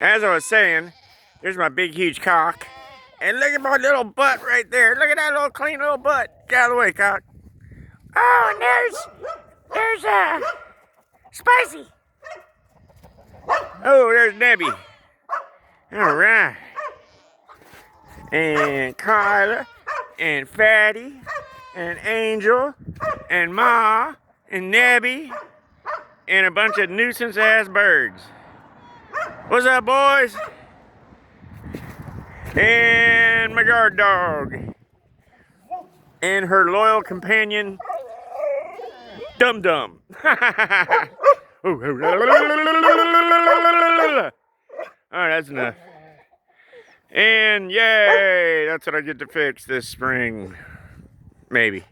As I was saying, there's my big, huge cock. And look at my little butt right there. Look at that little clean little butt. Get out of the way, cock. Oh, and there's Spicy. Oh, there's Debbie. All right. And Kyla, and Fatty, and Angel, and Ma, and Nebby, and a bunch of nuisance-ass birds. What's up, boys? And my guard dog. And her loyal companion, Dum Dum. Alright, that's enough. And yay, that's what I get to fix this spring. Maybe.